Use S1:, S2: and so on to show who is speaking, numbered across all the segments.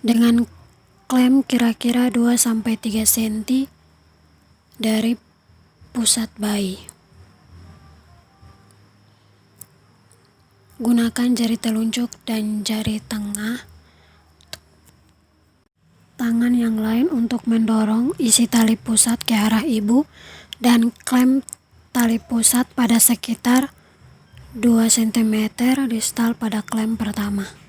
S1: dengan klem kira-kira 2-3 cm dari pusat bayi. Gunakan jari telunjuk dan jari tengah tangan yang lain untuk mendorong isi tali pusat ke arah ibu dan klem tali pusat pada sekitar 2 cm distal pada klem pertama.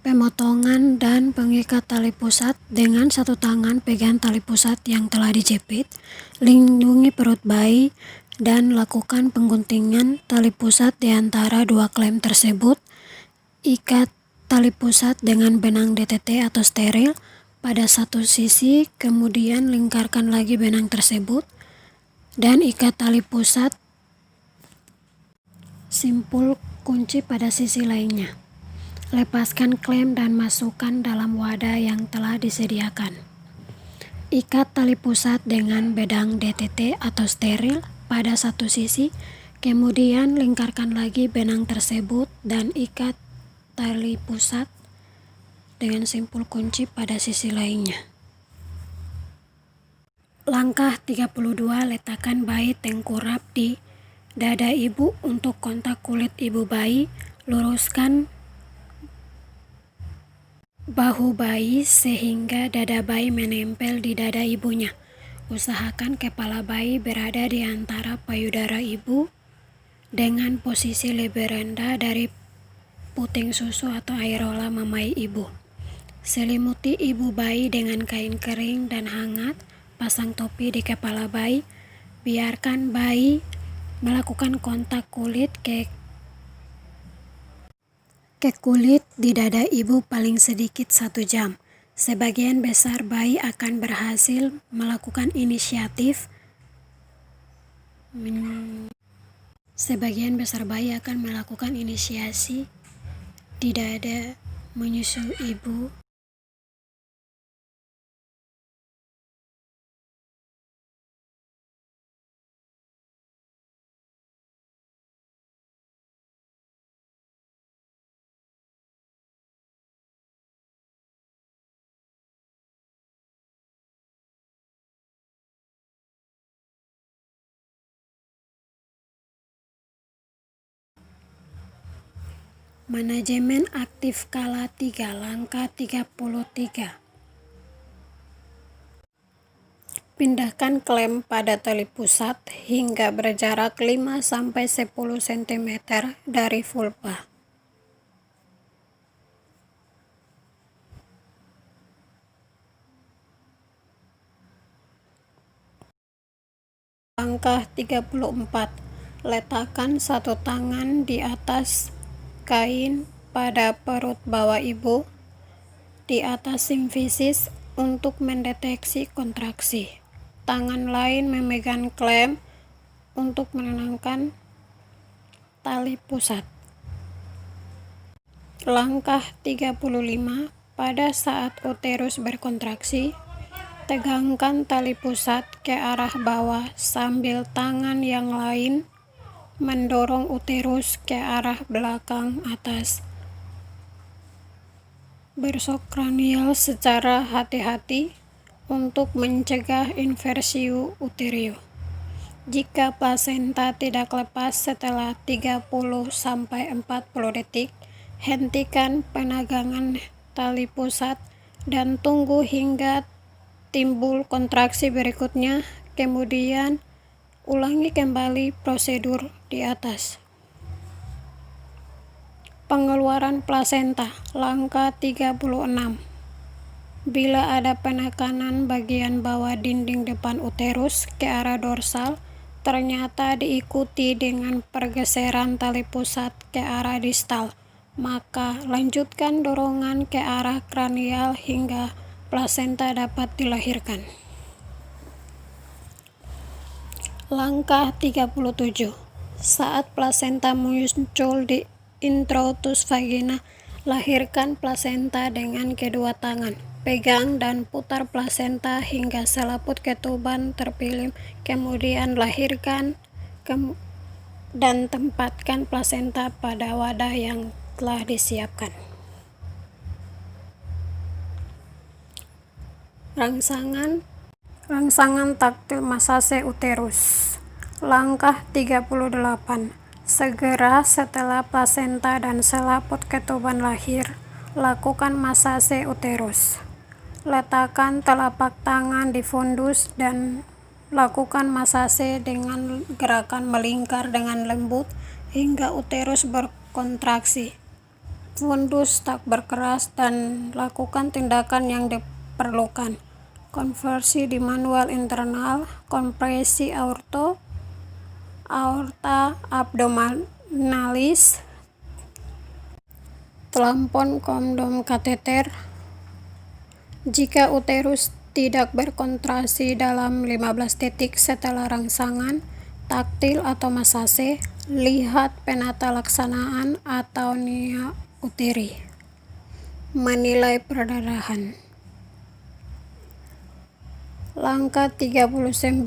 S1: Pemotongan dan pengikat tali pusat. Dengan satu tangan pegang tali pusat yang telah dijepit, lindungi perut bayi dan lakukan pengguntingan tali pusat di antara dua klem tersebut. Ikat tali pusat dengan benang DTT atau steril pada satu sisi, kemudian lingkarkan lagi benang tersebut dan ikat tali pusat simpul kunci pada sisi lainnya. Lepaskan klem dan masukkan dalam wadah yang telah disediakan. Ikat tali pusat dengan benang DTT atau steril pada satu sisi, kemudian lingkarkan lagi benang tersebut dan ikat tali pusat dengan simpul kunci pada sisi lainnya. Langkah 32, letakkan bayi tengkurap di dada ibu untuk kontak kulit ibu bayi. Luruskan bahu bayi sehingga dada bayi menempel di dada ibunya. Usahakan kepala bayi berada di antara payudara ibu dengan posisi lebih rendah dari puting susu atau areola mamai ibu. Selimuti ibu bayi dengan kain kering dan hangat. Pasang topi di kepala bayi. Biarkan bayi melakukan kontak kulit ke kulit di dada ibu paling sedikit 1 jam. Sebagian besar bayi akan berhasil melakukan inisiasi di dada menyusu ibu. Manajemen aktif kala 3. Langkah 33. Pindahkan klem pada tali pusat hingga berjarak 5-10 cm dari vulva. Langkah 34. Letakkan satu tangan di atas kain pada perut bawah ibu di atas simfisis untuk mendeteksi kontraksi. Tangan lain memegang klem untuk menenangkan tali pusat. Langkah 35. Pada saat uterus berkontraksi, tegangkan tali pusat ke arah bawah sambil tangan yang lain mendorong uterus ke arah belakang atas. Bersok kranial secara hati-hati untuk mencegah inversiu uterio. Jika plasenta tidak lepas setelah 30-40 detik, hentikan penegangan tali pusat dan tunggu hingga timbul kontraksi berikutnya, kemudian ulangi kembali prosedur di atas. Pengeluaran plasenta. Langkah 36. Bila ada penekanan bagian bawah dinding depan uterus ke arah dorsal, ternyata diikuti dengan pergeseran tali pusat ke arah distal, maka lanjutkan dorongan ke arah kranial hingga plasenta dapat dilahirkan. Langkah 37. Saat plasenta muncul di introitus vagina, lahirkan plasenta dengan kedua tangan. Pegang dan putar plasenta hingga selaput ketuban terpilih, kemudian lahirkan dan tempatkan plasenta pada wadah yang telah disiapkan. Rangsangan taktil massase uterus. Langkah 38. Segera setelah plasenta dan selaput ketuban lahir, lakukan massase uterus. Letakkan telapak tangan di fundus dan lakukan massase dengan gerakan melingkar dengan lembut hingga uterus berkontraksi. Fundus tak berkeras dan lakukan tindakan yang diperlukan. Konversi di manual internal, kompresi aorta abdominalis, tampon kondom kateter. Jika uterus tidak berkontraksi dalam 15 detik setelah rangsangan, taktil atau massase, lihat penata laksanaan atau nia uteri. Menilai perdarahan. Langkah 39.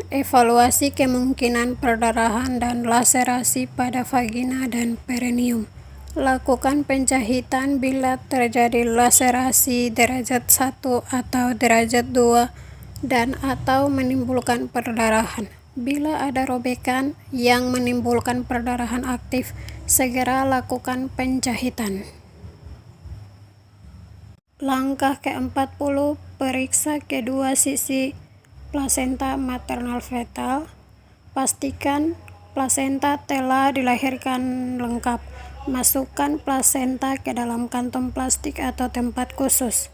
S1: Evaluasi kemungkinan perdarahan dan laserasi pada vagina dan perineum. Lakukan penjahitan bila terjadi laserasi derajat 1 atau derajat 2 dan atau menimbulkan perdarahan. Bila ada robekan yang menimbulkan perdarahan aktif, segera lakukan penjahitan. Langkah ke-40. Periksa kedua sisi plasenta maternal fetal. Pastikan plasenta telah dilahirkan lengkap. Masukkan plasenta ke dalam kantong plastik atau tempat khusus.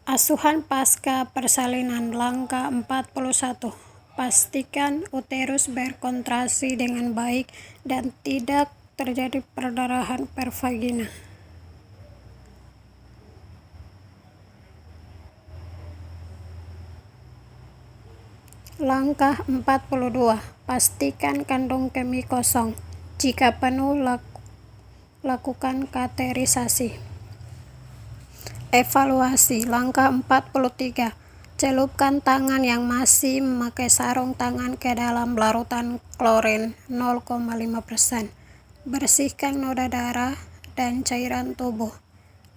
S1: Asuhan pasca persalinan. Langkah 41. Pastikan uterus berkontraksi dengan baik dan tidak terjadi perdarahan per vagina. Langkah 42. Pastikan kandung kemih kosong. Jika penuh, lakukan kateterisasi. Evaluasi. Langkah 43. Celupkan tangan yang masih memakai sarung tangan ke dalam larutan klorin 0,5%. Bersihkan noda darah dan cairan tubuh,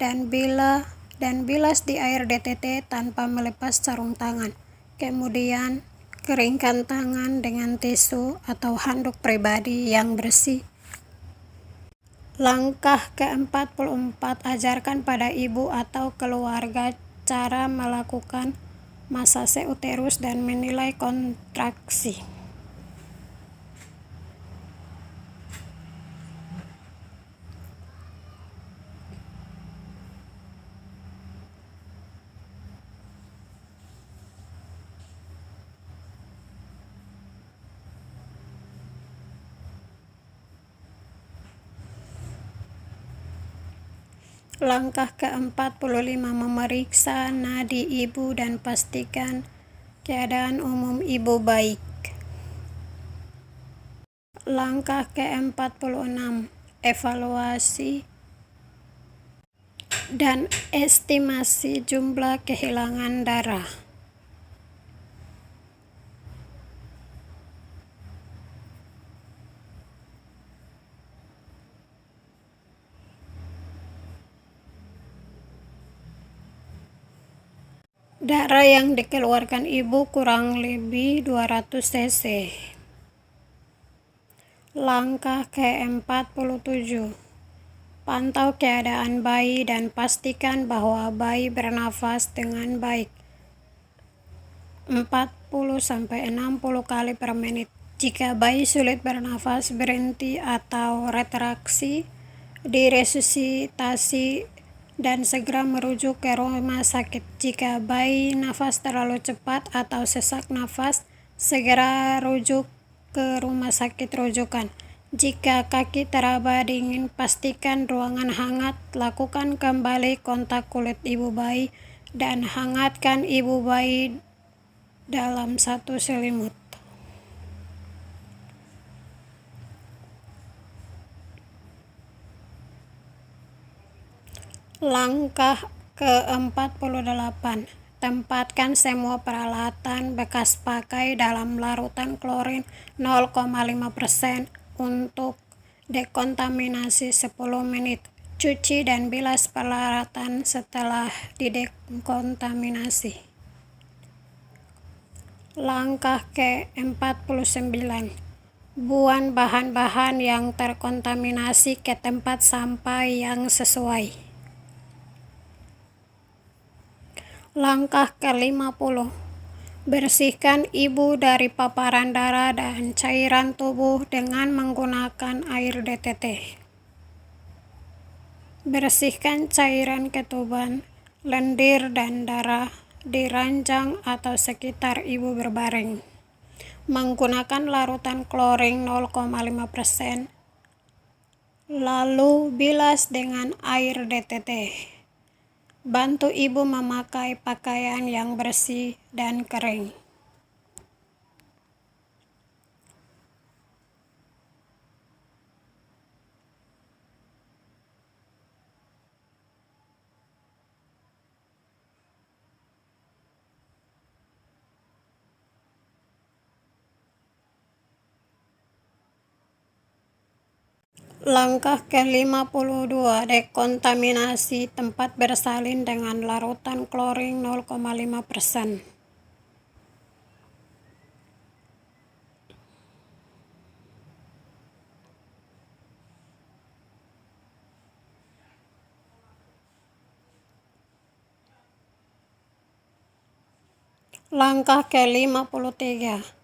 S1: dan bilas di air DTT tanpa melepas sarung tangan. Kemudian keringkan tangan dengan tisu atau handuk pribadi yang bersih. Langkah ke-44. Ajarkan pada ibu atau keluarga cara melakukan massase uterus dan menilai kontraksi. Langkah ke-45. Memeriksa nadi ibu dan pastikan keadaan umum ibu baik. Langkah ke-46. Evaluasi dan estimasi jumlah kehilangan darah. Darah yang dikeluarkan ibu kurang lebih 200 cc. Langkah ke-47. Pantau keadaan bayi dan pastikan bahwa bayi bernafas dengan baik 40-60 kali per menit. Jika bayi sulit bernafas, berhenti atau retraksi, diresusitasi, dan segera merujuk ke rumah sakit. Jika bayi nafas terlalu cepat atau sesak nafas, segera rujuk ke rumah sakit rujukan. Jika kaki teraba dingin, pastikan ruangan hangat. Lakukan kembali kontak kulit ibu bayi dan hangatkan ibu bayi dalam satu selimut. Langkah ke-48. Tempatkan semua peralatan bekas pakai dalam larutan klorin 0,5% untuk Dekontaminasi 10 menit. Cuci dan bilas peralatan setelah didekontaminasi. Langkah ke-49. Buang bahan-bahan yang terkontaminasi ke tempat sampah yang sesuai. Langkah ke-50. Bersihkan ibu dari paparan darah dan cairan tubuh dengan menggunakan air DTT. Bersihkan cairan ketuban, lendir, dan darah di ranjang atau sekitar ibu berbaring. Menggunakan larutan klorin 0,5%. Lalu bilas dengan air DTT. Bantu ibu memakai pakaian yang bersih dan kering. Langkah ke-52. Dekontaminasi tempat bersalin dengan larutan klorin 0,5%. Langkah ke-53.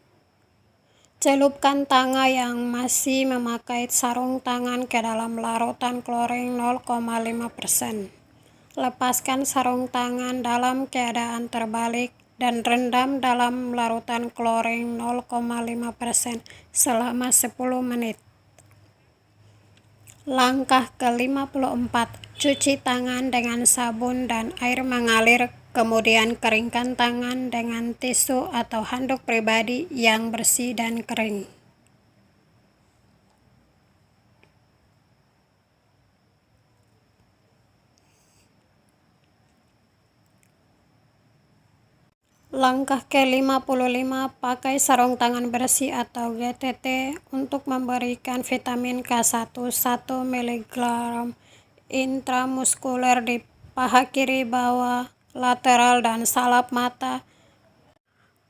S1: Celupkan tangan yang masih memakai sarung tangan ke dalam larutan klorin 0,5%. Lepaskan sarung tangan dalam keadaan terbalik dan rendam dalam larutan klorin 0,5% selama 10 menit. Langkah ke-54. Cuci tangan dengan sabun dan air mengalir, kemudian keringkan tangan dengan tisu atau handuk pribadi yang bersih dan kering. Langkah ke-55. Pakai sarung tangan bersih atau GTT untuk memberikan vitamin K1 1 mg intramuskuler di paha kiri bawah lateral dan salap mata.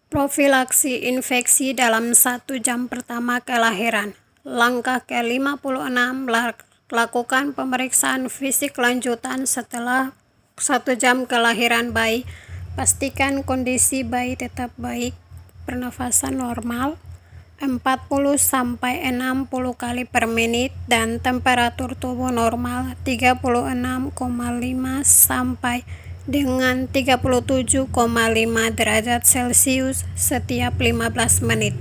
S1: Profilaksi infeksi dalam 1 jam pertama kelahiran. Langkah ke-56. Lakukan pemeriksaan fisik lanjutan setelah 1 jam kelahiran bayi. Pastikan kondisi bayi tetap baik, pernafasan normal, 40-60 kali per menit, dan temperatur tubuh normal 36,5 sampai dengan 37,5 derajat Celcius setiap 15 menit.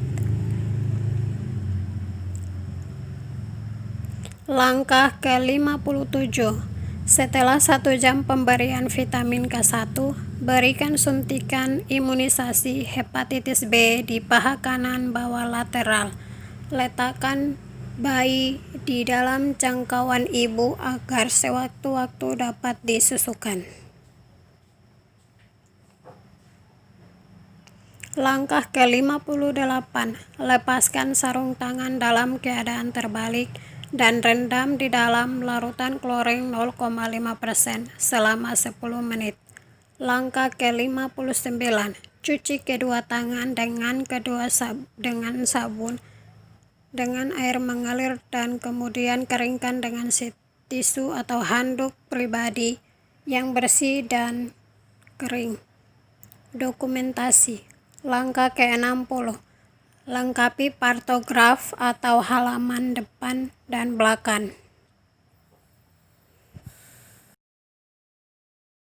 S1: Langkah ke-57. Setelah 1 jam pemberian vitamin K1, berikan suntikan imunisasi hepatitis B di paha kanan bawah lateral. Letakkan bayi di dalam jangkauan ibu agar sewaktu-waktu dapat disusukan. Langkah ke-58. Lepaskan sarung tangan dalam keadaan terbalik dan rendam di dalam larutan klorin 0,5% selama 10 menit. Langkah ke-59. Cuci kedua tangan dengan sabun dengan air mengalir dan kemudian keringkan dengan tisu atau handuk pribadi yang bersih dan kering. Dokumentasi. Langkah ke-60. Lengkapi pantograf atau halaman depan dan belakang.